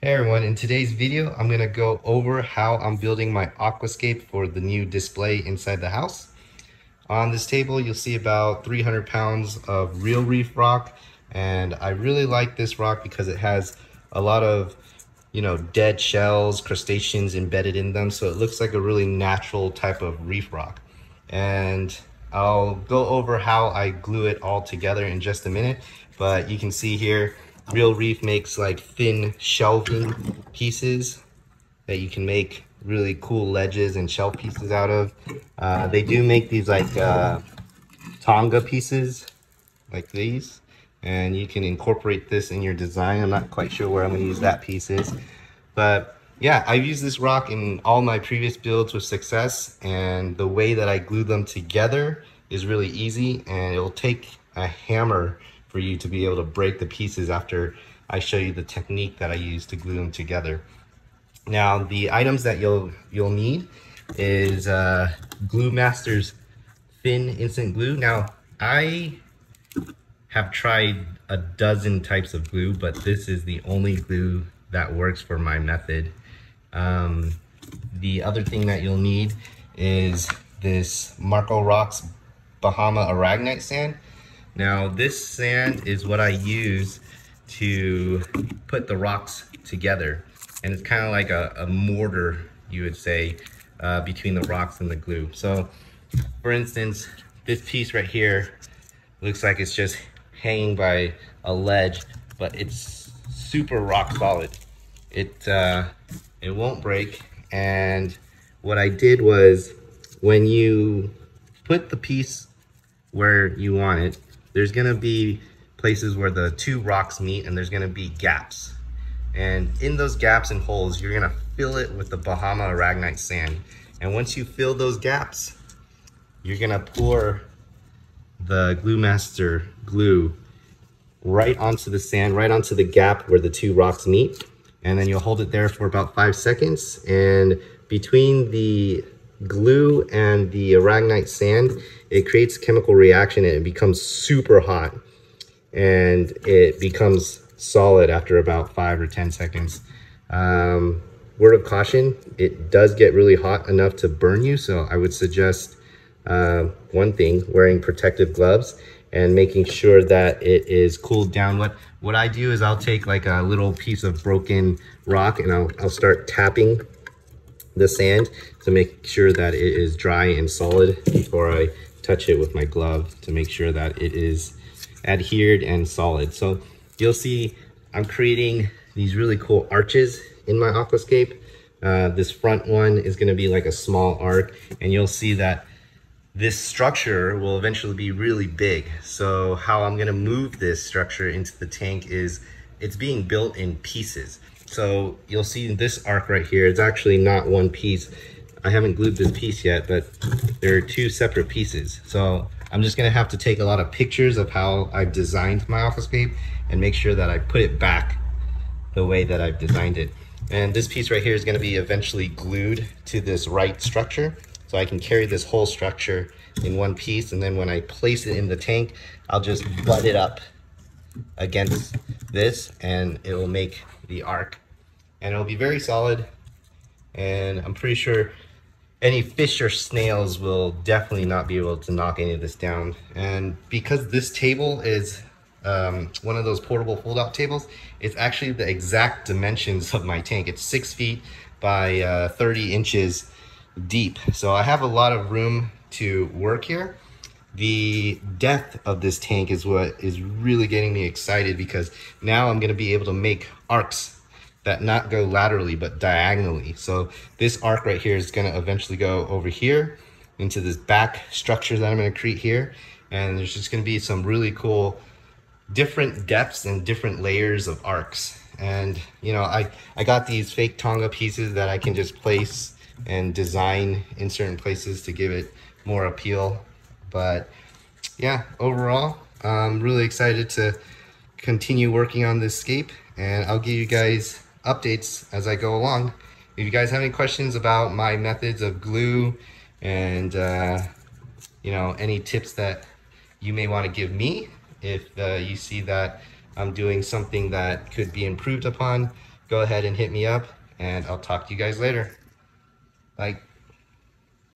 Hey everyone, in today's video, I'm gonna go over how I'm building my aquascape for the new display inside the house. On this table, you'll see about 300 pounds of real reef rock, and I really like this rock because it has a lot of, dead shells, crustaceans embedded in them, so it looks like a really natural type of reef rock. And I'll go over how I glue it all together in just a minute, but you can see here, Real Reef makes like thin shelving pieces that you can make really cool ledges and shelf pieces out of. They do make these like Tonga pieces like these, and you can incorporate this in your design. I'm not quite sure where I'm gonna use that pieces, but yeah, I've used this rock in all my previous builds with success, and the way that I glue them together is really easy, and it'll take a hammer for you to be able to break the pieces after I show you the technique that I use to glue them together. Now, the items that you'll need is Glue Master's Thin Instant Glue. Now, I have tried a dozen types of glue, but this is the only glue that works for my method. The other thing that you'll need is this Marco Rocks Bahama Aragonite sand. Now, this sand is what I use to put the rocks together, and it's kind of like a mortar, you would say, between the rocks and the glue. So, for instance, this piece right here looks like it's just hanging by a ledge, but it's super rock solid. It won't break. And what I did was, when you put the piece where you want it, there's gonna be places where the two rocks meet, and there's gonna be gaps. And in those gaps and holes, you're gonna fill it with the Bahama Aragonite sand. And once you fill those gaps, you're gonna pour the Glue Master glue right onto the sand, right onto the gap where the two rocks meet. And then you'll hold it there for about 5 seconds. And between the glue and the Aragonite sand, it creates a chemical reaction, and it becomes super hot. And it becomes solid after about 5 or 10 seconds. Word of caution, it does get really hot enough to burn you, so I would suggest one thing, wearing protective gloves and making sure that it is cooled down. What I do is I'll take like a little piece of broken rock, and I'll start tapping the sand to make sure that it is dry and solid before I touch it with my glove, to make sure that it is adhered and solid. So you'll see I'm creating these really cool arches in my aquascape. This front one is going to be like a small arc, and you'll see that this structure will eventually be really big. So how I'm going to move this structure into the tank is it's being built in pieces. So you'll see this arc right here, it's actually not one piece. I haven't glued this piece yet, but there are two separate pieces. So I'm just gonna have to take a lot of pictures of how I've designed my aquascape and make sure that I put it back the way that I've designed it. And this piece right here is gonna be eventually glued to this right structure. So I can carry this whole structure in one piece, and then when I place it in the tank, I'll just butt it up against this, and it will make the arc. And it'll be very solid, and I'm pretty sure any fish or snails will definitely not be able to knock any of this down. And because this table is one of those portable fold-out tables, it's actually the exact dimensions of my tank. It's 6 feet by 30 inches deep. So I have a lot of room to work here. The depth of this tank is what is really getting me excited, because now I'm gonna be able to make arcs that not go laterally but diagonally. So this arc right here is gonna eventually go over here into this back structure that I'm gonna create here. And there's just gonna be some really cool different depths and different layers of arcs. And I got these fake Tonga pieces that I can just place and design in certain places to give it more appeal. But yeah, overall, I'm really excited to continue working on this scape, and I'll give you guys updates as I go along. If you guys have any questions about my methods of glue and any tips that you may want to give me, if you see that I'm doing something that could be improved upon, go ahead and hit me up, and I'll talk to you guys later. Bye.